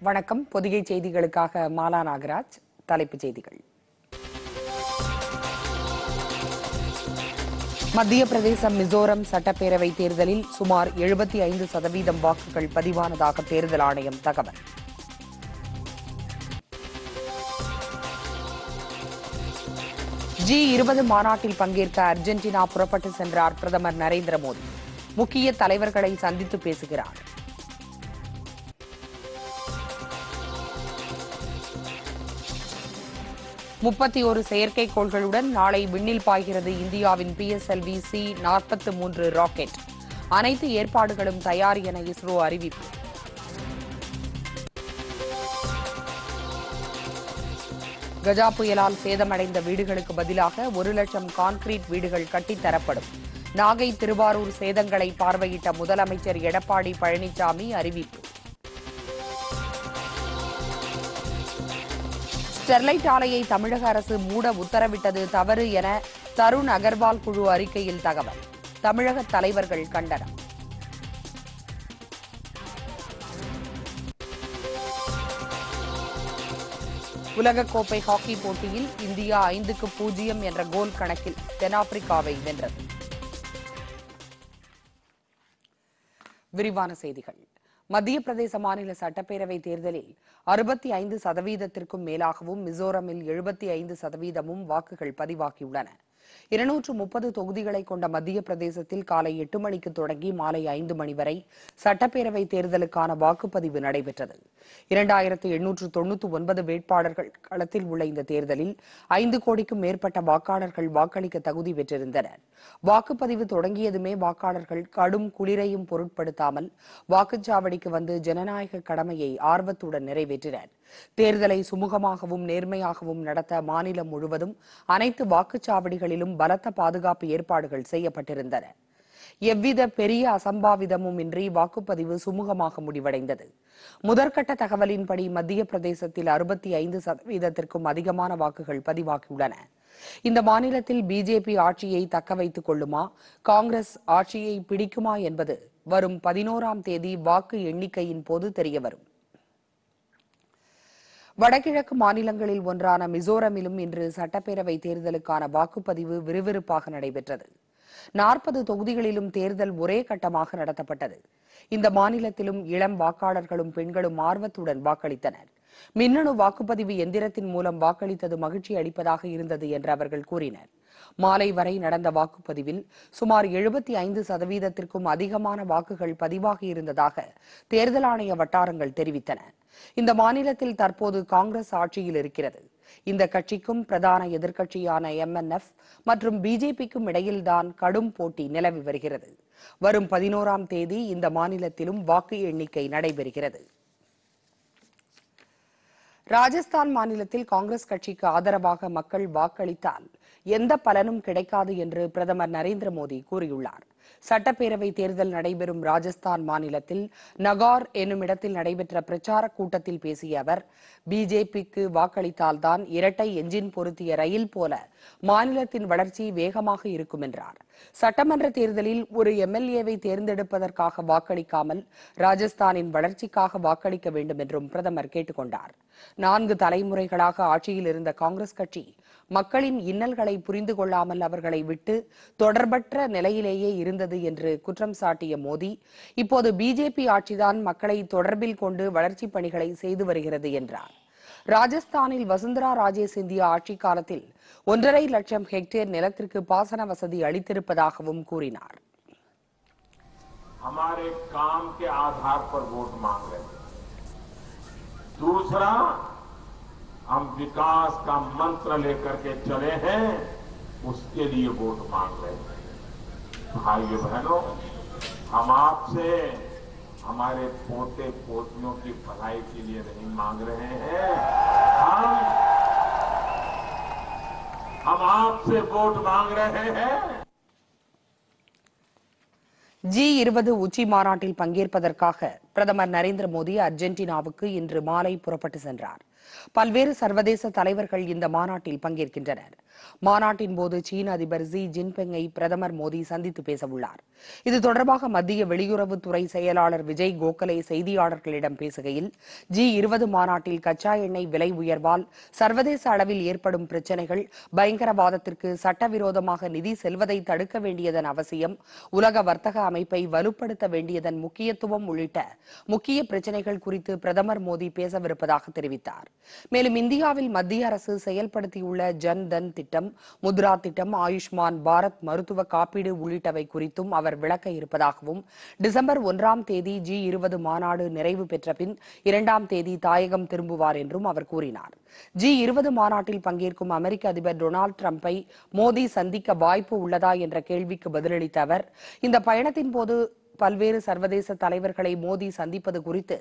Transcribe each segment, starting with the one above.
வணக்கம். பொதிகை செய்திகளுக்காக மாலா நாகராஜ். தலைப்புச் செய்திகள். மத்திய பிரதேசம், மிசோரம் சட்டப்பேரவை தேர்தலில் சுமார் 75% வாக்குகள் பதிவானதாக தேர்தல் ஆணையம் தகவல். G20 மாநாட்டில் பங்கேற்க அர்ஜென்டினா புறப்பட்டு சென்றார் பிரதமர் நரேந்திர மோடி. முக்கிய தலைவர்களை சந்தித்து பேசுகிறார். முப்பத்தி செயற்கைக்கோள்களுடன் நாளை விண்ணில் பாய்கிறது இந்தியாவின் PSLV C-43 ராக்கெட். அனைத்து ஏற்பாடுகளும் தயார் என இஸ்ரோ அறிவிப்பு. கஜா புயலால் சேதமடைந்த வீடுகளுக்கு பதிலாக 1 லட்சம் கான்கிரீட் வீடுகள் கட்டித்தரப்படும். நாகை, திருவாரூர் சேதங்களை பார்வையிட்ட முதலமைச்சர் எடப்பாடி பழனிசாமி அறிவிப்பு. ஸ்டெர்லைட் ஆலையை தமிழக அரசு மூட உத்தரவிட்டது தவறு என தருண் அகர்வால் குழு அறிக்கையில் தகவல். தமிழக தலைவர்கள் கண்டனம். உலகக்கோப்பை ஹாக்கி போட்டியில் இந்தியா 5-0 என்ற கோல் கணக்கில் தென்னாப்பிரிக்காவை வென்றது. விரிவான செய்திகள். மத்திய பிரதேச மாநில சட்டப்பேரவை தேர்தலில் 65%க்கும் மேலாகவும், மிசோரமில் 75%ம் வாக்குகள் பதிவாகியுள்ளன. 230 தொகுதிகளை கொண்ட மத்திய பிரதேசத்தில் காலை 8 மணிக்கு தொடங்கி மாலை 5 மணி வரை சட்டப்பேரவை தேர்தலுக்கான வாக்குப்பதிவு நடைபெற்றது. 2899 வேட்பாளர்கள் களத்தில் உள்ள இந்த தேர்தலில் 5 கோடிக்கும் மேற்பட்ட வாக்காளர்கள் வாக்களிக்க தகுதி பெற்றிருந்தனர். வாக்குப்பதிவு தொடங்கியதுமே வாக்காளர்கள் கடும் குளிரையும் பொருட்படுத்தாமல் வாக்குச்சாவடிக்கு வந்து ஜனநாயக கடமையை ஆர்வத்துடன் நிறைவேற்றினர். தேர்தலை சுமூகமாகவும் நேர்மையாகவும் நடத்த மாநிலம் முழுவதும் அனைத்து வாக்குச்சாவடிகளிலும் பலத்த பாதுகாப்பு ஏற்பாடுகள் செய்யப்பட்டிருந்தன. எவ்வித பெரிய அசம்பாவிதமும் இன்றி வாக்குப்பதிவு சுமூகமாக முடிவடைந்தது. முதற்கட்ட தகவலின்படி மத்திய பிரதேசத்தில் 65%க்கும் அதிகமான வாக்குகள் பதிவாகியுள்ளன. இந்த மாநிலத்தில் பிஜேபி ஆட்சியை தக்க வைத்துக் கொள்ளுமா, காங்கிரஸ் ஆட்சியை பிடிக்குமா என்பது வரும் 11ஆம் தேதி வாக்கு எண்ணிக்கையின் போது தெரியவரும். வடகிழக்கு மாநிலங்களில் ஒன்றான மிசோரமிலும் இன்று சட்டப்பேரவை தேர்தலுக்கான வாக்குப்பதிவு விறுவிறுப்பாக நடைபெற்றது. 40 தொகுதிகளிலும் தேர்தல் ஒரே கட்டமாக நடத்தப்பட்டது. இந்த மாநிலத்திலும் இளம் வாக்காளர்களும் பெண்களும் ஆர்வத்துடன் வாக்களித்தனர். மின்னணு வாக்குப்பதிவு எந்திரத்தின் மூலம் வாக்களித்தது மகிழ்ச்சி அளிப்பதாக இருந்தது என்று அவர்கள் கூறினர். மாலை வரை நடந்த வாக்குப்பதிவில் சுமார் 75%த்திற்கும் அதிகமான வாக்குகள் பதிவாகி இருந்ததாக தேர்தல் ஆணைய வட்டாரங்கள் தெரிவித்தன. இந்த மாநிலத்தில் தற்போது காங்கிரஸ் ஆட்சியில் இருக்கிறது. இந்த கட்சிக்கும் பிரதான எதிர்க்கட்சியான MNF மற்றும் பிஜேபிக்கும் இடையில்தான் கடும் போட்டி நிலவி வருகிறது. வரும் 11ஆம் தேதி இந்த மாநிலத்திலும் வாக்கு எண்ணிக்கை நடைபெறுகிறது. ராஜஸ்தான் மாநிலத்தில் காங்கிரஸ் கட்சிக்கு ஆதரவாக மக்கள் வாக்களித்தால் எந்த பலனும் கிடைக்காது என்று பிரதமர் நரேந்திர மோடி கூறியுள்ளார். சட்டப்பேரவை தேர்தல் நடைபெறும் ராஜஸ்தான் மாநிலத்தில் நகார் என்னும் இடத்தில் நடைபெற்ற பிரச்சார கூட்டத்தில் பேசிய அவர், பிஜேபிக்கு வாக்களித்தால்தான் இரட்டை எஞ்சின் பொருத்திய ரயில் போல மாநிலத்தின் வளர்ச்சி வேகமாக இருக்கும் என்றார். சட்டமன்ற தேர்தலில் ஒரு MLA-வை தேர்ந்தெடுப்பதற்காக வாக்களிக்காமல் ராஜஸ்தானின் வளர்ச்சிக்காக வாக்களிக்க வேண்டும் என்றும் பிரதமர் கேட்டுக் கொண்டார். 4 தலைமுறைகளாக ஆட்சியில் இருந்த காங்கிரஸ் கட்சி மக்களின் இன்னல்களை புரிந்து கொள்ளாமல் அவர்களை விட்டு தொடர்பற்ற நிலையிலேயே இருந்தது என்று குற்றம் சாட்டிய மோடி, இப்போது பிஜேபி ஆட்சிதான் மக்களை தொடர்பில் கொண்டு வளர்ச்சி பணிகளை செய்து வருகிறது என்றார். ராஜஸ்தானில் வசுந்தரா ராஜே சிந்தியா ஆட்சி காலத்தில் 1.5 லட்சம் ஹெக்டேர் நிலத்திற்கு பாசன வசதி அளித்திருப்பதாகவும் கூறினார். हमारे काम के आधार पर वोट मांग रहे हैं। दूसरा, हम विकास का मंत्र लेकर के चले हैं, उसके लिए वोट मांग रहे हैं। भाइयों बहनों, हम आपसे हमारे पोते पोतियों की भलाई के लिए नहीं मांग रहे हैं, हम आपसे वोट मांग रहे हैं। G20 உச்சி மாநாட்டில் பங்கேற்பதற்காக பிரதமர் நரேந்திர மோடி அர்ஜென்டினாவுக்கு இன்று மாலை புறப்பட்டு சென்றார். பல்வேறு சர்வதேச தலைவர்கள் இந்த மாநாட்டில் பங்கேற்கின்றனர். மாநாட்டின் போது சீன அதிபர் ஜி ஜின்பிங்கை பிரதமர் மோடி சந்தித்து பேசவுள்ளார். இது தொடர்பாக மத்திய வெளியுறவுத்துறை செயலாளர் விஜய் கோகலே செய்தியாளர்களிடம் பேசுகையில், G20 மாநாட்டில் கச்சா எண்ணெய் விலை உயர்வால் சர்வதேச அளவில் ஏற்படும் பிரச்சினைகள், பயங்கரவாதத்திற்கு சட்டவிரோதமாக நிதி செல்வதை தடுக்க வேண்டியதன் அவசியம், உலக வர்த்தக அமைப்பை வலுப்படுத்த வேண்டியதன் முக்கியத்துவம் உள்ளிட்ட முக்கிய பிரச்சினைகள் குறித்து பிரதமர் மோடி பேசவிருப்பதாக தெரிவித்தார். மேலும் இந்தியாவில் மத்திய அரசு செயல்படுத்தியுள்ள ஜன் தன் திட்டம், முத்ரா திட்டம், ஆயுஷ்மான் பாரத் மருத்துவ காப்பீடு உள்ளிட்டவை குறித்தும் அவர் விளக்க இருப்பதாகவும், டிசம்பர் 1ஆம் தேதி G20 மாநாடு நிறைவு பெற்ற பின் 2ஆம் தேதி தாயகம் திரும்புவார் என்றும் அவர் கூறினார். G20 மாநாட்டில் பங்கேற்கும் அமெரிக்க அதிபர் டொனால்டு டிரம்பை மோடி சந்திக்க வாய்ப்பு உள்ளதா என்ற கேள்விக்கு பதிலளித்த அவர், இந்த பயணத்தின் போது பல்வேறு சர்வதேச தலைவர்களை மோடி சந்திப்பது குறித்து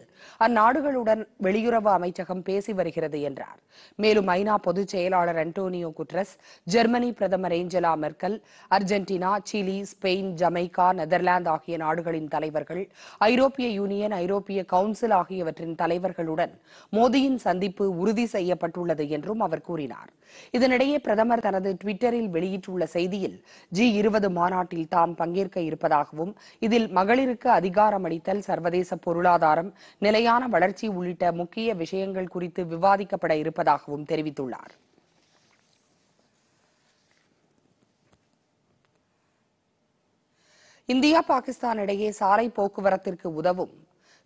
அந்நாடுகளுடன் வெளியுறவு அமைச்சகம் பேசி வருகிறது என்றார். மேலும் ஐநா பொதுச் செயலாளர் அன்டோனியோ குட்ரஸ், ஜெர்மனி பிரதமர் Angela Merkel, Argentina, Chile, Spain, Jamaica, Netherlands ஆகிய நாடுகளின் தலைவர்கள், ஐரோப்பிய யூனியன், ஐரோப்பிய கவுன்சில் ஆகியவற்றின் தலைவர்களுடன் மோடியின் சந்திப்பு உறுதி செய்யப்பட்டுள்ளது என்றும் அவர் கூறினார். இதனிடையே பிரதமர் தனது ட்விட்டரில் வெளியிட்டுள்ள செய்தியில், G20 மாநாட்டில் தாம் பங்கேற்க இருப்பதாகவும், இதில் மகளிருக்கு அதிகாரமளித்தல், சர்வதேச பொருளாதாரம், நிலையான வளர்ச்சி உள்ளிட்ட முக்கிய விஷயங்கள் குறித்து விவாதிக்கப்பட இருப்பதாகவும் தெரிவித்துள்ளார். இந்தியா பாகிஸ்தான் இடையே சாலை போக்குவரத்திற்கு உதவும்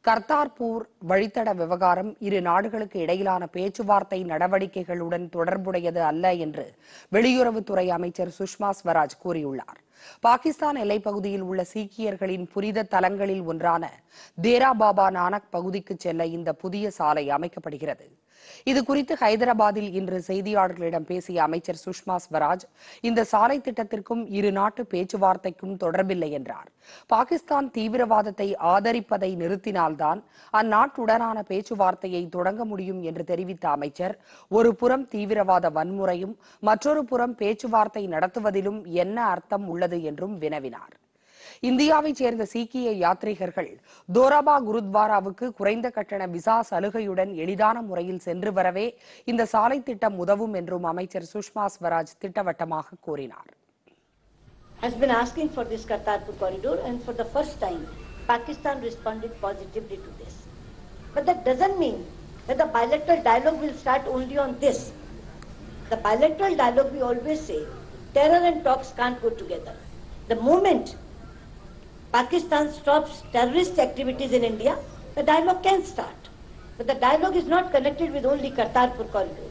கர்தார்பூர் வழித்தட விவகாரம் இரு நாடுகளுக்கு இடையிலான பேச்சுவார்த்தை நடவடிக்கைகளுடன் தொடர்புடையது அல்ல என்று வெளியுறவுத்துறை அமைச்சர் சுஷ்மா ஸ்வராஜ் கூறியுள்ளார். பாகிஸ்தான் எல்லைப்பகுதியில் உள்ள சீக்கியர்களின் புனித தலங்களில் ஒன்றான தேரா பாபா நானக் பகுதிக்கு செல்ல இந்த புதிய சாலை அமைக்கப்படுகிறது. இதுகுறித்து ஹைதராபாத்தில் இன்று செய்தியாளர்களிடம் பேசிய அமைச்சர் சுஷ்மா ஸ்வராஜ், இந்த சாலை திட்டத்திற்கும் இரு நாட்டு பேச்சுவார்த்தைக்கும் தொடர்பில்லை என்றார். பாகிஸ்தான் தீவிரவாதத்தை ஆதரிப்பதை நிறுத்தினால்தான் அந்நாட்டுடனான பேச்சுவார்த்தையை தொடங்க முடியும் என்று தெரிவித்த அமைச்சர், ஒரு புறம் தீவிரவாத வன்முறையும் மற்றொரு புறம் பேச்சுவார்த்தை நடத்துவதிலும் என்ன அர்த்தம் உள்ளது என்றும் வினவினார். இந்தியாவைச் சேர்ந்த சீக்கிய யாத்ரீகர்கள் தோராபா குருத்வாராவுக்கு குறைந்த கட்டண விசா சலுகையுடன் எளிதான முறையில் சென்று வரவே இந்த சாலை திட்டம் உதவும் என்றும் அமைச்சர் சுஷ்மா ஸ்வராஜ் திட்டவட்டமாக கூறினார். Has been asking for this Kartarpur corridor, and for the first time Pakistan responded positively to this. But that doesn't mean that the bilateral dialogue will start only on this. The bilateral dialogue, we always say, terror and talks can't go together. The moment Pakistan stops terrorist activities in India, the dialogue can start. But the dialogue is not connected with only Kartarpur corridor.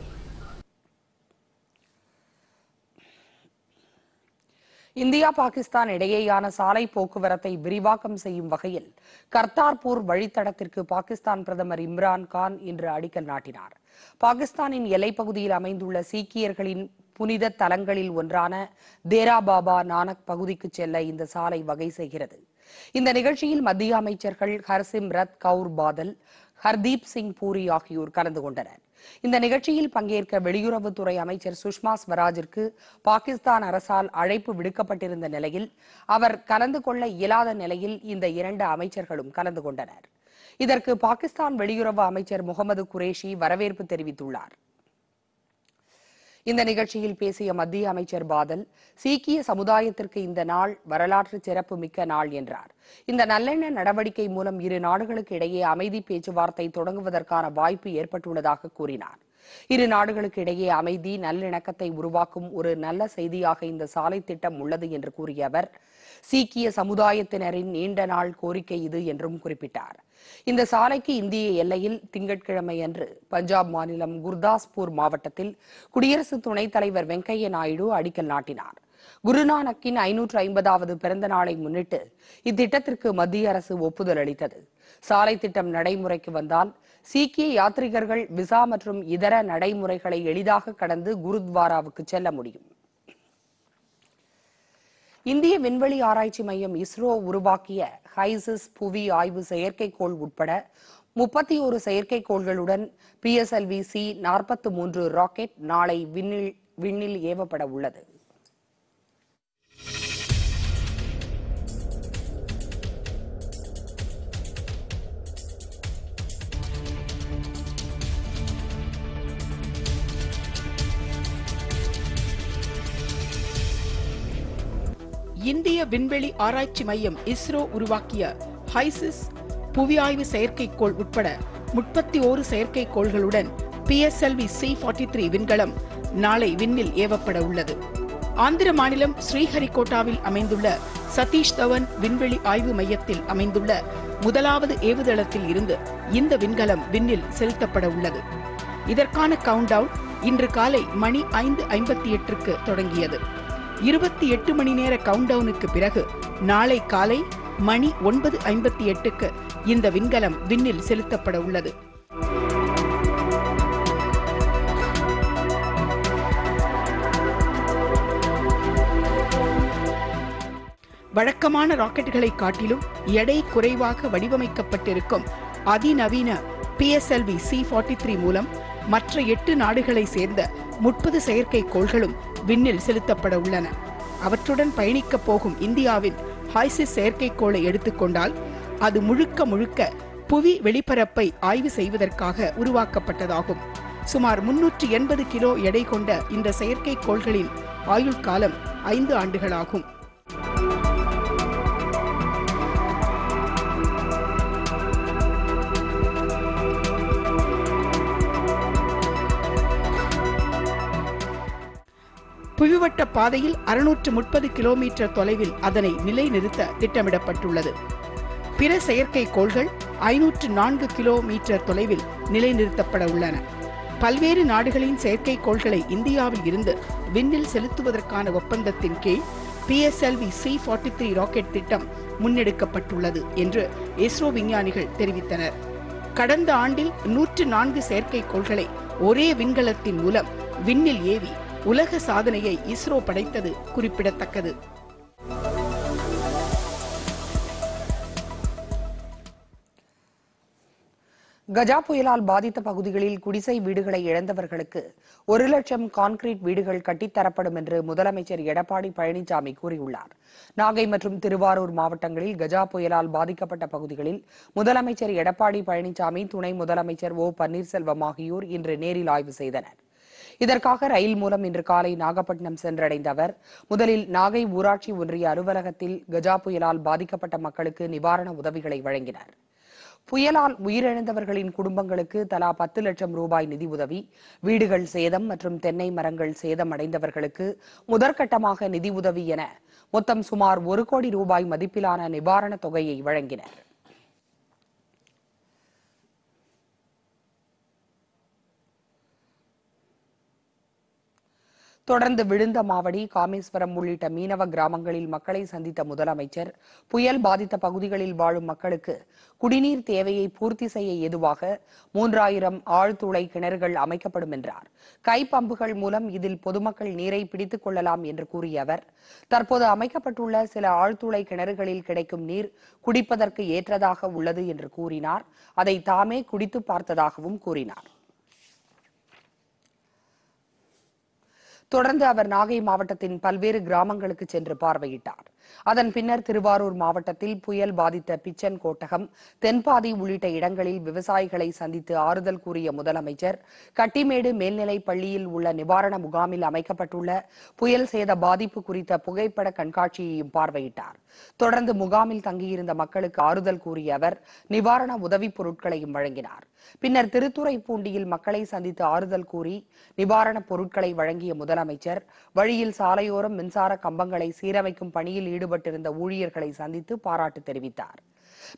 India Pakistan இடையேயான சாலை போக்குவரத்தை விரிவாக்கம் செய்யும் வகையில் கர்தார்பூர் வழித்தடத்திற்கு பாகிஸ்தான் பிரதமர் இம்ரான் கான் இன்று அடிக்கல் நாட்டினார். பாகிஸ்தானின் எல்லைப்பகுதியில் அமைந்துள்ள சீக்கியர்களின் புனித தலங்களில் ஒன்றான தேரா பாபா நானக் பகுதிக்கு செல்ல இந்த சாலை வகை செய்கிறது. இந்த நிகழ்ச்சியில் மத்திய அமைச்சர்கள் ஹர்சிம்ரத் கவுர் பாதல், ஹர்தீப் சிங் பூரி ஆகியோர் கலந்து கொண்டனர். இந்த நிகழ்ச்சியில் பங்கேற்க வெளியுறவுத்துறை அமைச்சர் சுஷ்மா ஸ்வராஜிற்கு பாகிஸ்தான் அரசால் அழைப்பு விடுக்கப்பட்டிருந்த நிலையில் அவர் கலந்து கொள்ள இயலாத நிலையில் இந்த இரண்டு அமைச்சர்களும் கலந்து கொண்டனர். இதற்கு பாகிஸ்தான் வெளியுறவு அமைச்சர் முகமது குரேஷி வரவேற்பு தெரிவித்துள்ளார். இந்த நிகழ்ச்சியில் பேசிய மத்திய அமைச்சர் பாதல், சீக்கிய சமுதாயத்திற்கு இந்த நாள் வரலாற்று சிறப்பு மிக்க நாள் என்றார். இந்த நல்லெண்ண நடவடிக்கை மூலம் இரு நாடுகளுக்கு இடையே அமைதி பேச்சுவார்த்தை தொடங்குவதற்கான வாய்ப்பு ஏற்பட்டுள்ளதாக கூறினார். இரு நாடுகளுக்கு இடையே அமைதி, நல்லிணக்கத்தை உருவாக்கும் ஒரு நல்ல செய்தியாக இந்த சாலை திட்டம் உள்ளது என்று கூறிய அவர், சீக்கிய சமுதாயத்தினரின் நீண்ட நாள் கோரிக்கை இது என்றும் குறிப்பிட்டார். இந்த சாலைக்கு இந்திய எல்லையில் திங்கட்கிழமை அன்று பஞ்சாப் மாநிலம் குர்தாஸ்பூர் மாவட்டத்தில் குடியரசு துணைத் தலைவர் வெங்கையா நாயுடு அடிக்கல் நாட்டினார். குருநானக்கின் 550வது பிறந்த நாளை முன்னிட்டு இத்திட்டத்திற்கு மத்திய அரசு ஒப்புதல் அளித்தது. சாலை திட்டம் நடைமுறைக்கு வந்தால் சீக்கிய யாத்ரிகர்கள் விசா மற்றும் இதர நடைமுறைகளை எளிதாக கடந்து குருத்வாராவுக்கு செல்ல முடியும். இந்திய விண்வெளி ஆராய்ச்சி மையம் இஸ்ரோ உருவாக்கிய ஹைசிஸ் புவி ஆய்வு செயற்கைக்கோள் உட்பட 31 செயற்கைக்கோள்களுடன் PSLV-C 43 ராக்கெட் நாளை விண்ணில் ஏவப்பட உள்ளது. இந்திய விண்வெளி ஆராய்ச்சி மையம் இஸ்ரோ உருவாக்கிய ஹைசிஸ் புவி ஆய்வு செயற்கைக்கோள் உட்பட 31 செயற்கைக்கோள்களுடன் PSLV C-43 விண்கலம் நாளை விண்ணில் ஏவப்பட உள்ளது. ஆந்திர மாநிலம் ஸ்ரீஹரிகோட்டாவில் அமைந்துள்ள சதீஷ் தவன் விண்வெளி ஆய்வு மையத்தில் அமைந்துள்ள முதலாவது ஏவுதளத்தில் இருந்து இந்த விண்கலம் விண்ணில் செலுத்தப்பட உள்ளது. இதற்கான கவுண்டவுன் இன்று காலை மணி 5:58க்கு தொடங்கியது. 28 மணி நேர கவுண்டவுனுக்கு பிறகு நாளை காலை மணி 9:58க்கு இந்த விண்கலம் விண்ணில் செலுத்தப்பட உள்ளது. வழக்கமான ராக்கெட்டுகளை காட்டிலும் எடை குறைவாக வடிவமைக்கப்பட்டிருக்கும் அதிநவீன PSLV C-43 மூலம் மற்ற 8 நாடுகளை சேர்ந்த 30 செயற்கைக்கோள்களும் விண்ணில் செலுத்தப்பட உள்ளன. அவற்றுடன் பயணிக்கப் போகும் இந்தியாவின் ஹைசிஸ் செயற்கைக்கோளை எடுத்துக்கொண்டால் அது முழுக்க புவி வெளிப்பரப்பை ஆய்வு செய்வதற்காக உருவாக்கப்பட்டதாகும். சுமார் 380 கிலோ எடை கொண்ட இந்த செயற்கைக்கோள்களின் ஆயுள் காலம் 5 ஆண்டுகளாகும். புவிவட்ட பாதையில் 630 கிலோமீட்டர் தொலைவில் அதனை நிலைநிறுத்த திட்டமிடப்பட்டுள்ளது. பிற செயற்கைக்கோள்கள் 504 கிலோமீட்டர் தொலைவில் நிலைநிறுத்தப்பட உள்ளன. பல்வேறு நாடுகளின் செயற்கைக்கோள்களை இந்தியாவில் இருந்து விண்ணில் செலுத்துவதற்கான ஒப்பந்தத்தின் கீழ் PSLV C-43 ராக்கெட் திட்டம் முன்னெடுக்கப்பட்டுள்ளது என்று இஸ்ரோ விஞ்ஞானிகள் தெரிவித்தனர். கடந்த ஆண்டில் 104 செயற்கைக்கோள்களை ஒரே விண்கலத்தின் மூலம் விண்ணில் ஏவி உலக சாதனையை இஸ்ரோ படைத்தது குறிப்பிடத்தக்கது. கஜா புயலால் பாதித்த பகுதிகளில் குடிசை வீடுகளை இழந்தவர்களுக்கு 1 லட்சம் கான்கிரீட் வீடுகள் கட்டித்தரப்படும் என்று முதலமைச்சர் எடப்பாடி பழனிசாமி கூறியுள்ளார். நாகை மற்றும் திருவாரூர் மாவட்டங்களில் கஜா புயலால் பாதிக்கப்பட்ட பகுதிகளில் முதலமைச்சர் எடப்பாடி பழனிசாமி, துணை முதலமைச்சர் O பன்னீர்செல்வம் ஆகியோர் இன்று நேரில் ஆய்வு செய்தனர். இதற்காக ரயில் மூலம் இன்று காலை நாகப்பட்டினம் சென்றடைந்த அவர் முதலில் நாகை ஊராட்சி ஒன்றிய அலுவலகத்தில் கஜா புயலால் பாதிக்கப்பட்ட மக்களுக்கு நிவாரண உதவிகளை வழங்கினார். புயலால் உயிரிழந்தவர்களின் குடும்பங்களுக்கு தலா 10 லட்சம் ரூபாய் நிதி உதவி, வீடுகள் சேதம் மற்றும் தென்னை மரங்கள் சேதம் அடைந்தவர்களுக்கு முதற்கட்டமாக நிதி உதவி என மொத்தம் சுமார் 1 கோடி ரூபாய் மதிப்பிலான நிவாரண தொகையை வழங்கினர். தொடர்ந்து விழுந்தமாவடி, காமேஸ்வரம் உள்ளிட்ட மீனவ கிராமங்களில் மக்களை சந்தித்த முதலமைச்சர் புயல் பாதித்த பகுதிகளில் வாழும் மக்களுக்கு குடிநீர் தேவையை பூர்த்தி செய்ய ஏதுவாக 3000 ஆழ்துளை கிணறுகள் அமைக்கப்படும் என்றார். கைப்பம்புகள் மூலம் இதில் பொதுமக்கள் நீரை பிடித்துக் கொள்ளலாம் என்று கூறிய அவர், தற்போது அமைக்கப்பட்டுள்ள சில ஆழ்துளை கிணறுகளில் கிடைக்கும் நீர் குடிப்பதற்கு ஏற்றதாக உள்ளது என்று கூறினார். அதை தாமே குடித்து பார்த்ததாகவும் கூறினார். தொடர்ந்து அவர் நாகை மாவட்டத்தின் பல்வேறு கிராமங்களுக்கு சென்று பார்வையிட்டார். அதன் பின்னர் திருவாரூர் மாவட்டத்தில் புயல் பாதித்த பிச்சன் கோட்டகம், தென்பாதி உள்ளிட்ட இடங்களில் விவசாயிகளை சந்தித்து ஆறுதல் கூறிய முதலமைச்சர் கட்டிமேடு மேல்நிலைப் பள்ளியில் உள்ள நிவாரண முகாமில் அமைக்கப்பட்டுள்ள புயல் சேத பாதிப்பு குறித்த புகைப்பட கண்காட்சியையும் பார்வையிட்டார். தொடர்ந்து முகாமில் தங்கியிருந்த மக்களுக்கு ஆறுதல் கூறிய அவர் நிவாரண உதவிப் பொருட்களையும் வழங்கினார். பின்னர் திருத்துறைப்பூண்டியில் மக்களை சந்தித்து ஆறுதல் கூறி நிவாரணப் பொருட்களை வழங்கிய முதலமைச்சர் வழியில் சாலையோரம் மின்சார கம்பங்களை சீரமைக்கும் பணியில் ஈடுபட்டிருந்த ஊழியர்களை சந்தித்து பாராட்டு தெரிவித்தார்.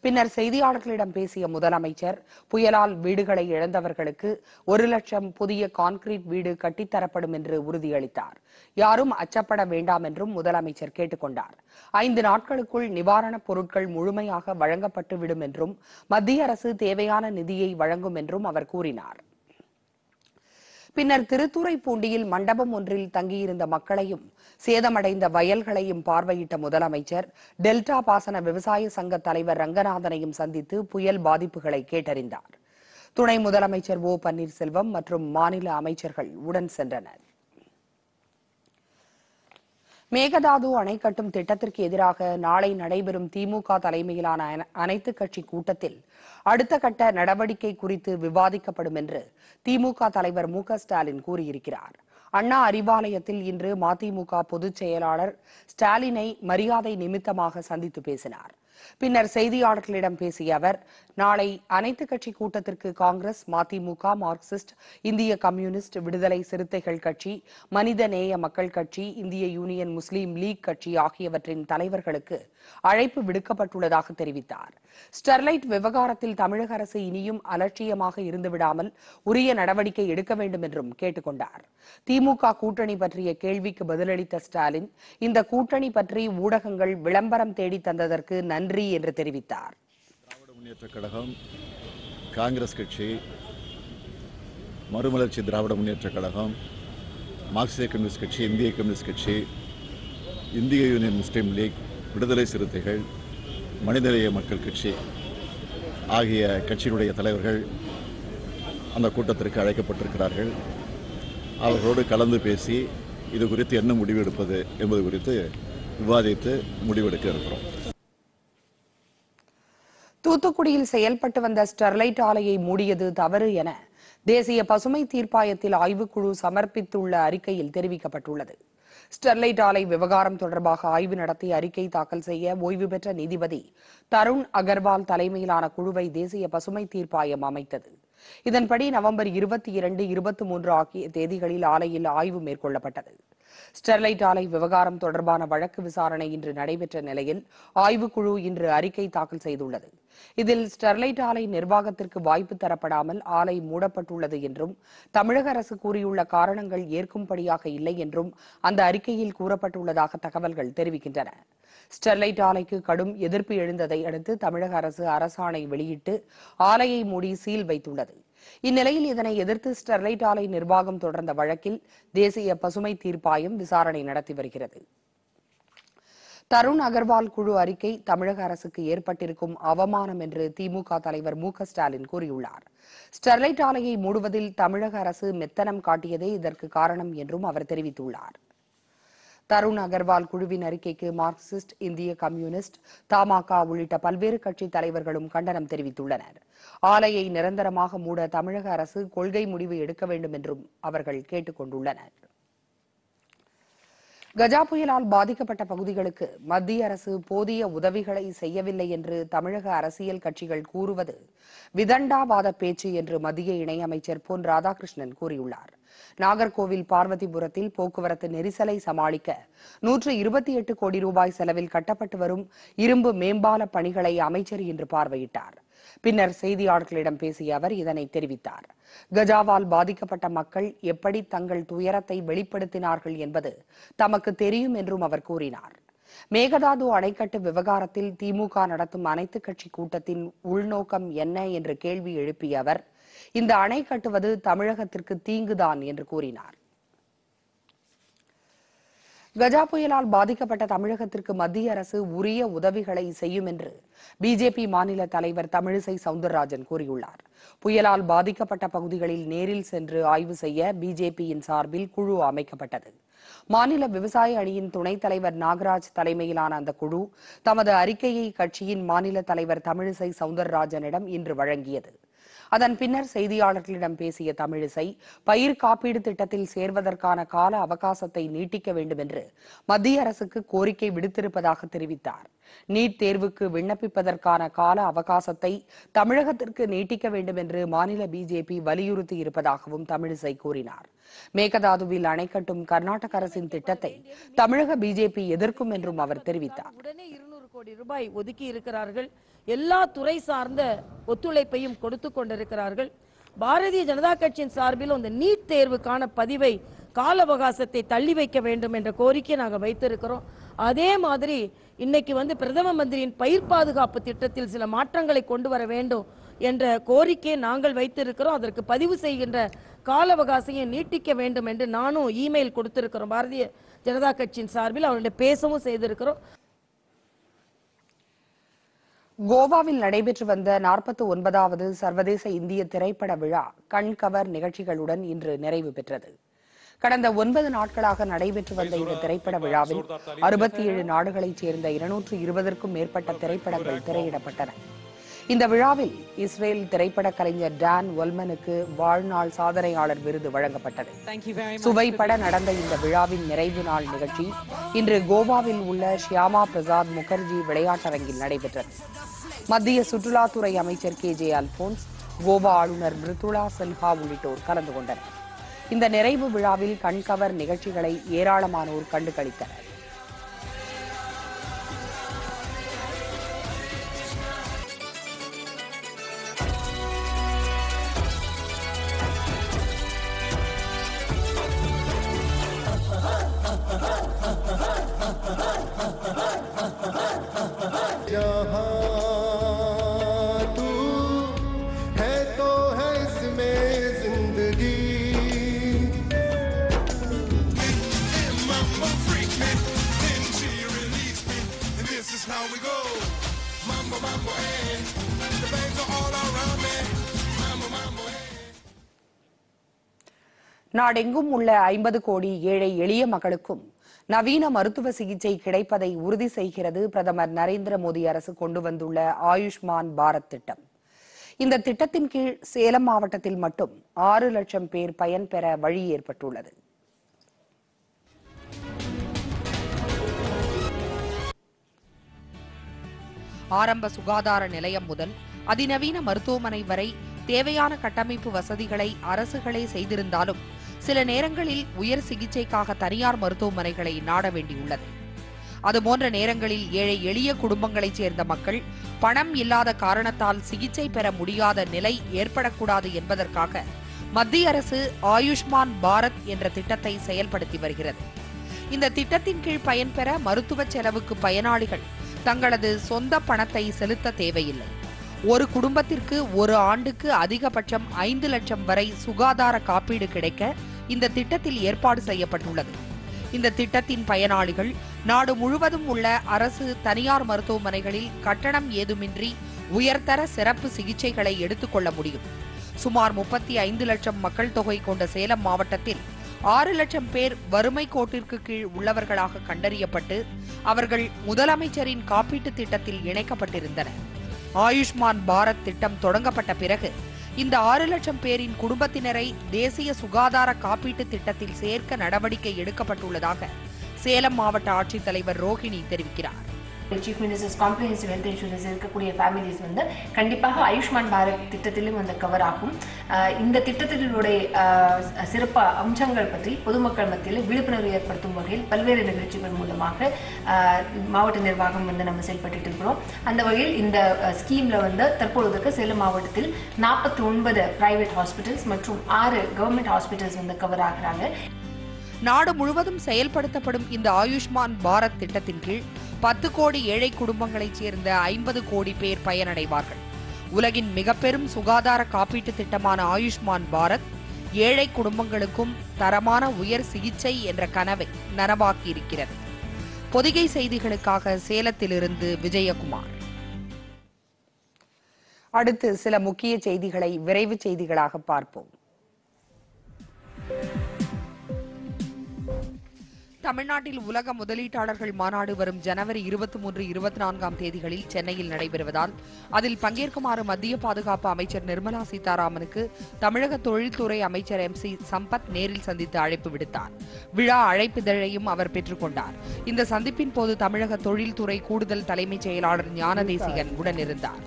பின்னர் செய்தியாளர்களிடம் பேசிய முதலமைச்சர் புயலால் வீடுகளை இழந்தவர்களுக்கு 1 லட்சம் புதிய கான்கிரீட் வீடு கட்டித்தரப்படும் என்று உறுதியளித்தார். யாரும் அச்சப்பட வேண்டாம் என்றும் முதலமைச்சர் கேட்டுக்கொண்டார். 5 நாட்களுக்குள் நிவாரணப் பொருட்கள் முழுமையாக வழங்கப்பட்டுவிடும் என்றும் மத்திய அரசு தேவையான நிதியை வழங்கும் என்றும் அவர் கூறினார். பின்னர் திருத்துறைப்பூண்டியில் மண்டபம் ஒன்றில் தங்கியிருந்த மக்களையும் சேதமடைந்த வயல்களையும் பார்வையிட்ட முதலமைச்சர் டெல்டா பாசன விவசாய சங்க தலைவர் ரங்கநாதனையும் சந்தித்து புயல் பாதிப்புகளை கேட்டறிந்தார். துணை முதலமைச்சர் O பன்னீர்செல்வம் மற்றும் மாநில அமைச்சர்கள் உடன் சென்றனர். மேகதாது அணை கட்டும் திட்டத்திற்கு எதிராக நாளை நடைபெறும் திமுக தலைமையிலான அனைத்து கட்சி கூட்டத்தில் அடுத்த கட்ட நடவடிக்கை குறித்து விவாதிக்கப்படும் என்று திமுக தலைவர் மு க ஸ்டாலின் கூறியிருக்கிறார். அண்ணா அறிவாலயத்தில் இன்று மதிமுக பொதுச் செயலாளர் ஸ்டாலினை மரியாதை நிமித்தமாக சந்தித்து பேசினார். பின்னர் செய்தியாளர்களிடம் பேசிய அவர், நாளை அனைத்துக் கட்சி கூட்டத்திற்கு காங்கிரஸ், மதிமுக, மார்க்சிஸ்ட், இந்திய கம்யூனிஸ்ட், விடுதலை சிறுத்தைகள் கட்சி, மனிதநேய மக்கள் கட்சி, இந்திய யூனியன் முஸ்லீம் லீக் கட்சி ஆகியவற்றின் தலைவர்களுக்கு அழைப்பு விடுக்கப்பட்டுள்ளதாக தெரிவித்தார். ஸ்டெர்லைட் விவகாரத்தில் தமிழக அரசு இனியும் அலட்சியமாக இருந்துவிடாமல் உரிய நடவடிக்கை எடுக்க வேண்டும் என்றும் கேட்டுக் கொண்டார். திமுக கூட்டணி பற்றிய கேள்விக்கு பதிலளித்த ஸ்டாலின், இந்த கூட்டணி பற்றி ஊடகங்கள் விளம்பரம் தேடி தந்ததற்கு நன்றி என்று தெரிவித்தார். திராவிட முன்னேற்றக் கழகம், காங்கிரஸ் கட்சி, மறுமலர்ச்சி திராவிட முன்னேற்றக் கழகம், மார்க்சிய கம்யூனிஸ்ட் கட்சி, இந்திய கம்யூனிஸ்ட் கட்சி, இந்திய யூனியன் முஸ்லீம் லீக், விடுதலை சிறுத்தைகள், மனிதநேய மக்கள் கட்சி ஆகிய கட்சியினுடைய தலைவர்கள் அந்த கூட்டத்திற்கு அழைக்கப்பட்டிருக்கிறார்கள். அவர்களோடு கலந்து பேசி இது குறித்து என்ன முடிவு எடுப்பது என்பது குறித்து விவாதித்து முடிவெடுக்க இருக்கிறோம். தூத்துக்குடியில் செயல்பட்டு வந்த ஸ்டெர்லைட் ஆலையை மூடியது தவறு என தேசிய பசுமை தீர்ப்பாயத்தில் ஆய்வுக்குழு சமர்ப்பித்துள்ள அறிக்கையில் தெரிவிக்கப்பட்டுள்ளது. ஸ்டெர்லைட் ஆலை விவகாரம் தொடர்பாக ஆய்வு நடத்தி அறிக்கை தாக்கல் செய்ய ஓய்வு பெற்ற நீதிபதி தருண் அகர்வால் தலைமையிலான குழுவை தேசிய பசுமை தீர்ப்பாயம் அமைத்தது. இதன்படி நவம்பர் 22, 23 ஆகிய தேதிகளில் ஆலையில் ஆய்வு மேற்கொள்ளப்பட்டது. ஸ்டெர்லைட் ஆலை விவகாரம் தொடர்பான வழக்கு விசாரணை இன்று நடைபெற்ற நிலையில் ஆய்வுக்குழு இன்று அறிக்கை தாக்கல் செய்துள்ளது. இதில் ஸ்டெர்லைட் ஆலை நிர்வாகத்திற்கு வாய்ப்பு தரப்படாமல் ஆலை மூடப்பட்டுள்ளது என்றும் தமிழக அரசு கூறியுள்ள காரணங்கள் ஏற்கும்படியாக இல்லை என்றும் அந்த அறிக்கையில் கூறப்பட்டுள்ளதாக தகவல்கள் தெரிவிக்கின்றன. ஸ்டெர்லைட் ஆலைக்கு கடும் எதிர்ப்பு எழுந்ததை அடுத்து தமிழக அரசு அரசாணை வெளியிட்டு ஆலையை மூடி சீல் வைத்துள்ளது. இந்நிலையில் இதனை எதிர்த்து ஸ்டெர்லைட் ஆலை நிர்வாகம் தொடர்ந்த வழக்கில் தேசிய பசுமை தீர்ப்பாயம் விசாரணை நடத்தி வருகிறது. தருண் அகர்வால் குழு அறிக்கை தமிழக அரசுக்கு ஏற்பட்டிருக்கும் அவமானம் என்று திமுக தலைவர் மு.க.ஸ்டாலின் கூறியுள்ளார். ஸ்டெர்லைட் ஆலையை மூடுவதில் தமிழக அரசு மெத்தனம் காட்டியதே இதற்கு காரணம் என்றும் அவர் தெரிவித்துள்ளார். தருண் அகர்வால் குழுவின் அறிக்கைக்கு மார்க்சிஸ்ட், இந்திய கம்யூனிஸ்ட், தமாக உள்ளிட்ட பல்வேறு கட்சி தலைவர்களும் கண்டனம் தெரிவித்துள்ளனர். ஆலையை நிரந்தரமாக மூட தமிழக அரசு கொள்கை முடிவு எடுக்க வேண்டும் என்றும் அவர்கள் கேட்டுக் கொண்டுள்ளனர். கஜா புயலால் பாதிக்கப்பட்ட பகுதிகளுக்கு மத்திய அரசு போதிய உதவிகளை செய்யவில்லை என்று தமிழக அரசியல் கட்சிகள் கூறுவது விதண்டாவாத பேச்சு என்று மத்திய இணையமைச்சர் பொன் ராதாகிருஷ்ணன் கூறியுள்ளார். நாகர்கோவில் பார்வதிபுரத்தில் போக்குவரத்து நெரிசலை சமாளிக்க 128 கோடி ரூபாய் செலவில் கட்டப்பட்டு வரும் இரும்பு மேம்பால பணிகளை அமைச்சர் இன்று பார்வையிட்டார். பின்னர் செய்தியாளர்களிடம் பேசிய அவர் இதனை தெரிவித்தார். கஜாவால் பாதிக்கப்பட்ட மக்கள் எப்படி தங்கள் துயரத்தை வெளிப்படுத்தினார்கள் என்பது தமக்கு தெரியும் என்றும் அவர் கூறினார். மேகதாது அணைக்கட்டு விவகாரத்தில் திமுக நடத்தும் அனைத்துக் கட்சி கூட்டத்தின் உள்நோக்கம் என்ன என்று கேள்வி எழுப்பிய அவர், இந்த அணை கட்டுவது தமிழகத்திற்கு தீங்குதான் என்று கூறினார். கஜா புயலால் பாதிக்கப்பட்ட தமிழகத்திற்கு மத்திய அரசு உரிய உதவிகளை செய்யும் என்று பிஜேபி மாநில தலைவர் தமிழிசை சவுந்தரராஜன் கூறியுள்ளார். புயலால் பாதிக்கப்பட்ட பகுதிகளில் நேரில் சென்று ஆய்வு செய்ய பிஜேபியின் சார்பில் குழு அமைக்கப்பட்டது. மாநில விவசாய அணியின் துணைத் தலைவர் நாகராஜ் தலைமையிலான அந்த குழு தமது அறிக்கையை கட்சியின் மாநில தலைவர் தமிழிசை சவுந்தரராஜனிடம் இன்று வழங்கியது. அதன் பின்னர் செய்தியாளர்களிடம் பேசிய தமிழிசை, பயிர் காப்பீடு திட்டத்தில் சேர்வதற்கான கால அவகாசத்தை நீட்டிக்க வேண்டும் என்று மத்திய அரசுக்கு கோரிக்கை விடுத்திருப்பதாக தெரிவித்தார். நீட் தேர்வுக்கு விண்ணப்பிப்பதற்கான கால அவகாசத்தை தமிழகத்திற்கு நீட்டிக்க வேண்டும் என்று மாநில பிஜேபி வலியுறுத்தி இருப்பதாகவும் தமிழிசை கூறினார். மேகதாதுவில் அணை கட்டும் கர்நாடக அரசின் திட்டத்தை தமிழக பிஜேபி எதிர்க்கும் என்றும் அவர் தெரிவித்தார். உடனே 200 கோடி ரூபாய் ஒதுக்கி இருக்கிறார்கள். எல்லா துறை சார்ந்த ஒத்துழைப்பையும் கொடுத்து கொண்டிருக்கிறார்கள். பாரதிய ஜனதா கட்சியின் சார்பில் அந்த நீட் தேர்வுக்கான பதிவை கால அவகாசத்தை தள்ளி வைக்க வேண்டும் என்ற கோரிக்கை நாங்கள் வைத்திருக்கிறோம். அதே மாதிரி இன்னைக்கு பிரதம மந்திரியின் பயிர் பாதுகாப்பு திட்டத்தில் சில மாற்றங்களை கொண்டு வர வேண்டும் என்ற கோரிக்கையை நாங்கள் வைத்திருக்கிறோம். அதற்கு பதிவு செய்கின்ற கால அவகாசத்தை நீட்டிக்க வேண்டும் என்று நானும் இமெயில் கொடுத்திருக்கிறோம். பாரதிய ஜனதா கட்சியின் சார்பில் அவர்களை பேசவும் செய்திருக்கிறோம். கோவாவில் நடைபெற்று வந்த 49வது சர்வதேச இந்திய திரைப்பட விழா கண்கவர் நிகழ்ச்சிகளுடன் இன்று நிறைவு பெற்றது. கடந்த 9 நாட்களாக நடைபெற்று வந்த இந்த திரைப்பட விழாவில் 67 நாடுகளைச் சேர்ந்த 220க்கும் மேற்பட்ட திரைப்படங்கள் திரையிடப்பட்டன. இந்த விழாவில் இஸ்ரேல் திரைப்பட கலைஞர் டான் ஒல்மனுக்கு வாழ்நாள் சாதனையாளர் விருது வழங்கப்பட்டது. சுவைப்பட நடந்த இந்த விழாவின் நிறைவு நாள் நிகழ்ச்சி இன்று கோவாவில் உள்ள ஷியாமா பிரசாத் முகர்ஜி விளையாட்டரங்கில் நடைபெற்றது. மத்திய சுற்றுலாத்துறை அமைச்சர் KJ அல்போன்ஸ், கோவா ஆளுநர் மிருதுளா சின்ஹா உள்ளிட்டோர் கலந்து கொண்டனர். இந்த நிறைவு விழாவில் கண்கவர் நிகழ்ச்சிகளை ஏராளமானோர் கண்டு களித்தனர். நாடெங்கும் உள்ள 50 கோடி ஏழை எளிய மக்களுக்கும் நவீன மருத்துவ சிகிச்சை கிடைப்பதை உறுதி செய்கிறது பிரதமர் நரேந்திர மோடி அரசு கொண்டு வந்துள்ள ஆயுஷ்மான் பாரத் திட்டம். இந்த திட்டத்தின் கீழ் சேலம் மாவட்டத்தில் மட்டும் 6 லட்சம் பேர் பயன்பெற வழி ஏற்பட்டுள்ளது. ஆரம்ப சுகாதார நிலையம் முதல் அதிநவீன மருத்துவமனை வரை தேவையான கட்டமைப்பு வசதிகளை அரசுகளே செய்திருந்தாலும் சில நேரங்களில் உயர் சிகிச்சைக்காக தனியார் மருத்துவமனைகளை நாட வேண்டியுள்ளது. அதுபோன்ற நேரங்களில் ஏழை எளிய குடும்பங்களைச் சேர்ந்த மக்கள் பணம் இல்லாத காரணத்தால் சிகிச்சை பெற முடியாத நிலை ஏற்படக்கூடாது என்பதற்காக மத்திய அரசு ஆயுஷ்மான் பாரத் என்ற திட்டத்தை செயல்படுத்தி வருகிறது. இந்த திட்டத்தின் கீழ் பயன்பெற மருத்துவ செலவுக்கு பயனாளிகள் தங்களது சொந்த பணத்தை செலுத்த தேவையில்லை. ஒரு குடும்பத்திற்கு ஒரு ஆண்டுக்கு அதிகபட்சம் 5 லட்சம் வரை சுகாதார காப்பீடு கிடைக்க இந்த திட்டத்தில் ஏற்பாடு செய்யப்பட்டுள்ளது. இந்த திட்டத்தின் பயனாளிகள் நாடு முழுவதும் உள்ள அரசு தனியார் மருத்துவமனைகளில் கட்டணம் ஏதுமின்றி உயர்தர சிறப்பு சிகிச்சைகளை எடுத்துக்கொள்ள முடியும். சுமார் 35 லட்சம் மக்கள் தொகை கொண்ட சேலம் மாவட்டத்தில் 6 லட்சம் பேர் வறுமை கோட்டிற்கு கீழ் உள்ளவர்களாக கண்டறியப்பட்டு அவர்கள் முதலமைச்சரின் காப்பீட்டு திட்டத்தில் இணைக்கப்பட்டிருந்தனர். ஆயுஷ்மான் பாரத் திட்டம் தொடங்கப்பட்ட பிறகு இந்த 6 லட்சம் பேரின் குடும்பத்தினரை தேசிய சுகாதார காப்பீட்டு திட்டத்தில் சேர்க்க நடவடிக்கை எடுக்கப்பட்டுள்ளதாக சேலம் மாவட்ட ஆட்சித்தலைவர் ரோஹிணி தெரிவிக்கிறார். Chief ministers comprehensive health insurance இருக்கக்கூடிய ஃபேமிலிஸ் கண்டிப்பாக ஆயுஷ்மான் பாரத் திட்டத்திலும் கவர் ஆகும். இந்த திட்டத்தினுடைய சிறப்பு அம்சங்கள் பற்றி பொதுமக்கள் மத்தியில் விழிப்புணர்வு ஏற்படுத்தும் வகையில் பல்வேறு நிகழ்ச்சிகள் மூலமாக மாவட்ட நிர்வாகம் நம்ம செயல்பட்டு இருக்கிறோம். அந்த வகையில் இந்த ஸ்கீம்ல தற்பொழுதுக்கு சேலம் மாவட்டத்தில் 49 பிரைவேட் ஹாஸ்பிட்டல்ஸ் மற்றும் 6 கவர்மெண்ட் ஹாஸ்பிட்டல்ஸ் கவர் ஆகிறாங்க. நாடு முழுவதும் செயல்படுத்தப்படும் இந்த ஆயுஷ்மான் பாரத் திட்டத்தின் கீழ் 10 கோடி ஏழை குடும்பங்களைச் சேர்ந்த 50 கோடி பேர் பயனடைவார்கள். உலகின் மிக பெரும் சுகாதார காப்பீட்டு திட்டமான ஆயுஷ்மான் பாரத் ஏழை குடும்பங்களுக்கும் தரமான உயர் சிகிச்சை என்ற கனவை நனவாக்கியிருக்கிறது. பொதிகை செய்திகளுக்காக சேலத்திலிருந்து விஜயகுமார். அடுத்து சில முக்கிய செய்திகளை விரைவு செய்திகளாக பார்ப்போம். தமிழ்நாட்டில் உலக முதலீட்டாளர்கள் மாநாடு வரும் ஜனவரி 23, 24ஆம் தேதிகளில் சென்னையில் நடைபெறுவதால் அதில் பங்கேற்குமாறு மத்திய பாதுகாப்பு அமைச்சர் நிர்மலா சீதாராமனுக்கு தமிழக தொழில்துறை அமைச்சர் MC சம்பத் நேரில் சந்தித்து அழைப்பு விடுத்தார். விழா அழைப்பிதழையும் அவர் பெற்றுக் கொண்டார். இந்த சந்திப்பின் போது தமிழக தொழில்துறை கூடுதல் தலைமைச் செயலாளர் ஞானதேசிகன் உடனிருந்தார்.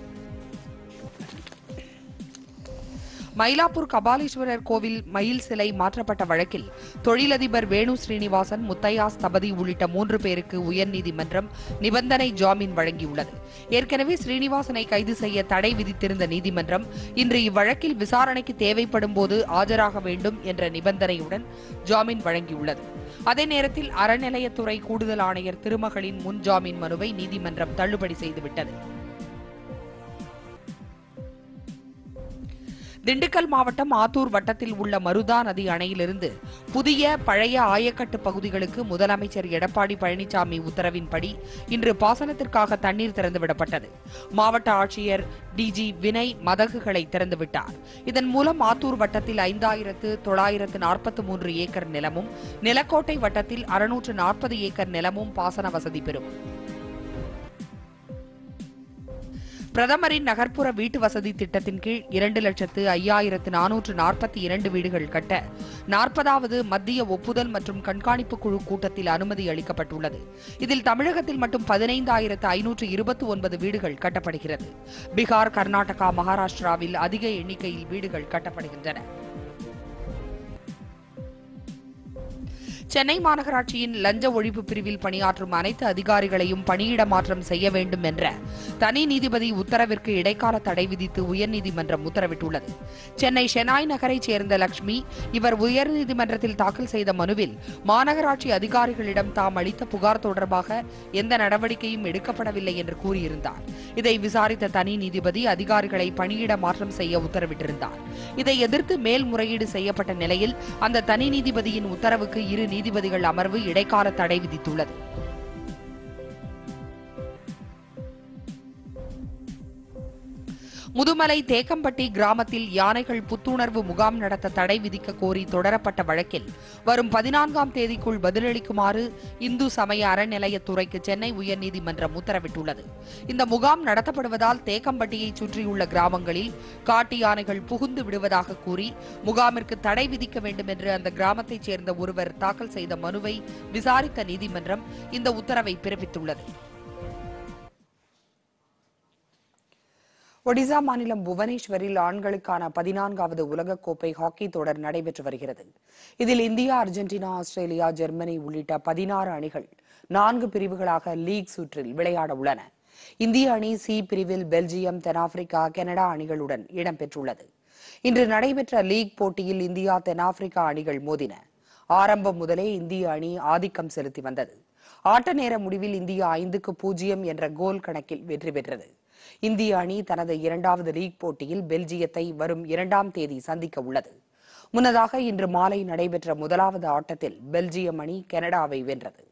மயிலாப்பூர் கபாலீஸ்வரர் கோவில் மயில் சிலை மாற்றப்பட்ட வழக்கில் தொழிலதிபர் வேணு ஸ்ரீனிவாசன், முத்தையா ஸ்தபதி உள்ளிட்ட 3 பேருக்கு உயர்நீதிமன்றம் நிபந்தனை ஜாமீன் வழங்கியுள்ளது. ஏற்கனவே ஸ்ரீனிவாசனை கைது செய்ய தடை விதித்திருந்த நீதிமன்றம் இன்று இவ்வழக்கில் விசாரணைக்கு தேவைப்படும் போது ஆஜராக வேண்டும் என்ற நிபந்தனையுடன் ஜாமீன் வழங்கியுள்ளது. அதே நேரத்தில் அறநிலையத்துறை கூடுதல் ஆணையர் திருமகளின் முன் ஜாமீன் மனுவை நீதிமன்றம் தள்ளுபடி செய்துவிட்டது. திண்டுக்கல் மாவட்டம் ஆத்தூர் வட்டத்தில் உள்ள மருதா நதி அணையிலிருந்து புதிய பழைய ஆயக்கட்டு பகுதிகளுக்கு முதலமைச்சர் எடப்பாடி பழனிசாமி உத்தரவின்படி இன்று பாசனத்திற்காக தண்ணீர் திறந்துவிடப்பட்டது. மாவட்ட ஆட்சியர் DG வினய் மதகுகளை திறந்துவிட்டார். இதன் மூலம் ஆத்தூர் வட்டத்தில் 5943 ஏக்கர் நிலமும், நிலக்கோட்டை வட்டத்தில் 640 ஏக்கர் நிலமும் பாசன வசதி பெறும். பிரதமரின் நகர்ப்புற வீட்டு வசதி திட்டத்தின் கீழ் 2,05,442 வீடுகள் கட்ட 40வது மத்திய ஒப்புதல் மற்றும் கண்காணிப்பு குழு கூட்டத்தில் அனுமதி அளிக்கப்பட்டுள்ளது. இதில் தமிழகத்தில் மட்டும் 15,529 வீடுகள் கட்டப்படுகிறது. பீகார், கர்நாடகா, மகாராஷ்டிராவில் அதிக எண்ணிக்கையில் வீடுகள் கட்டப்படுகின்றன. சென்னை மாநகராட்சியின் லஞ்ச ஒழிப்பு பிரிவில் பணியாற்றும் அனைத்து அதிகாரிகளையும் பணியிட மாற்றம் செய்ய வேண்டும் என்ற தனி நீதிபதி உத்தரவிற்கு இடைக்கால தடை விதித்து உயர்நீதிமன்றம் உத்தரவிட்டுள்ளது. சென்னை ஷெனாய் நகரைச் சேர்ந்த லட்சுமி இவர் உயர்நீதிமன்றத்தில் தாக்கல் செய்த மனுவில் மாநகராட்சி அதிகாரிகளிடம் தாம் அளித்த புகார் தொடர்பாக எந்த நடவடிக்கையும் எடுக்கப்படவில்லை என்று கூறியிருந்தார். இதை விசாரித்த தனி நீதிபதி அதிகாரிகளை பணியிட மாற்றம் செய்ய உத்தரவிட்டிருந்தார். இதை எதிர்த்து மேல்முறையீடு செய்யப்பட்ட நிலையில் அந்த தனி நீதிபதியின் உத்தரவுக்கு இரு நீதிபதிகள் அமர்வு இடைக்கால தடை விதித்துள்ளது. முதுமலை தேக்கம்பட்டி கிராமத்தில் யானைகள் புத்துணர்வு முகாம் நடத்த தடை விதிக்க கோரி தொடரப்பட்ட வழக்கில் வரும் 14ஆம் தேதிக்குள் பதிலளிக்குமாறு இந்து சமய அறநிலையத்துறைக்கு சென்னை உயர்நீதிமன்றம் உத்தரவிட்டுள்ளது. இந்த முகாம் நடத்தப்படுவதால் தேக்கம்பட்டியை சுற்றியுள்ள கிராமங்களில் காட்டு யானைகள் புகுந்து விடுவதாக கூறி முகாமிற்கு தடை விதிக்க வேண்டும் என்று அந்த கிராமத்தைச் சேர்ந்த ஒருவர் தாக்கல் செய்த மனுவை விசாரித்த நீதிமன்றம் இந்த உத்தரவை பிறப்பித்துள்ளது. ஒடிசா மாநிலம் புவனேஸ்வரில் ஆண்களுக்கான 14வது உலகக்கோப்பை ஹாக்கி தொடர் நடைபெற்று வருகிறது. இதில் இந்தியா, அர்ஜென்டினா, ஆஸ்திரேலியா, ஜெர்மனி உள்ளிட்ட 16 அணிகள் 4 பிரிவுகளாக லீக் சுற்றில் விளையாட உள்ளன. இந்திய அணி சி பிரிவில் பெல்ஜியம், தென்னாப்பிரிக்கா, கனடா அணிகளுடன் இடம்பெற்றுள்ளது. இன்று நடைபெற்ற லீக் போட்டியில் இந்தியா, தென்னாப்பிரிக்கா அணிகள் மோதின. ஆரம்பம் முதலே இந்திய அணி ஆதிக்கம் செலுத்தி வந்தது. ஆட்ட நேர முடிவில் இந்தியா 5-0 என்ற கோல் கணக்கில் வெற்றி பெற்றது. இந்திய அணி தனது 2வது லீக் போட்டியில் பெல்ஜியத்தை வரும் 2ஆம் தேதி சந்திக்க உள்ளது. முன்னதாக இன்று மாலை நடைபெற்ற முதலாவது ஆட்டத்தில் பெல்ஜியம் அணி கனடாவை வென்றது.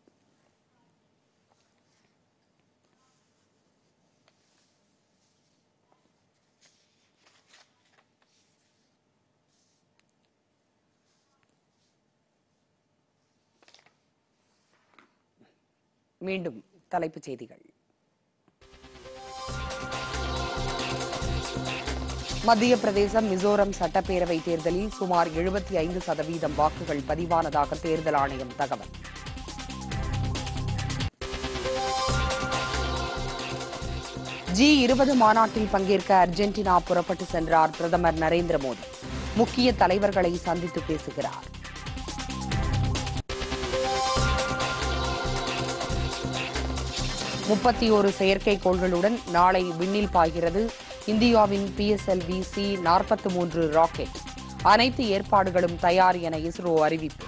மீண்டும் தலைப்புச் செய்திகள். மத்திய பிரதேசம், மிசோரம் சட்டப்பேரவை தேர்தலில் சுமார் 75% வாக்குகள் பதிவானதாக தேர்தல் ஆணையம் தகவல். G20 மாநாட்டில் பங்கேற்க அர்ஜென்டினா புறப்பட்டு சென்றார் பிரதமர் நரேந்திர மோடி. முக்கிய தலைவர்களை சந்தித்து பேசுகிறார். முப்பத்தி செயற்கைக்கோள்களுடன் நாளை விண்ணில் பாய்கிறது இந்தியாவின் PSLV-C-43 ராக்கெட். அனைத்து ஏற்பாடுகளும் தயார் என இஸ்ரோ அறிவிப்பு.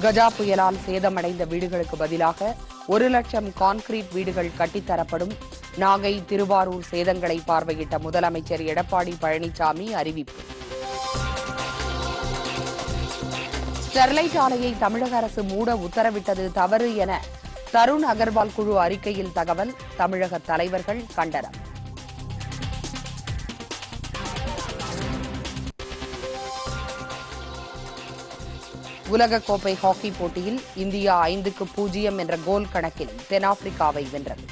கஜா புயலால் சேதமடைந்த வீடுகளுக்கு பதிலாக 1 லட்சம் கான்கிரீட் வீடுகள் கட்டித்தரப்படும். நாகை, திருவாரூர் சேதங்களை பார்வையிட்ட முதலமைச்சர் எடப்பாடி பழனிசாமி அறிவிப்பு. ஸ்டெர்லைட் ஆலையை தமிழக அரசு மூட உத்தரவிட்டது தவறு என தருண் அகர்வால் குழு அறிக்கையில் தகவல். தமிழக தலைவர்கள் கண்டனம். உலகக்கோப்பை ஹாக்கி போட்டியில் இந்தியா 5-0 என்ற கோல் கணக்கில் தென்னாப்பிரிக்காவை வென்றது.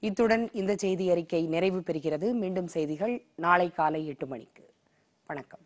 இத்துடன் இந்த செய்தி அறிக்கை நிறைவு பெறுகிறது. மீண்டும் செய்திகள் நாளை காலை 8 மணிக்கு. வணக்கம்.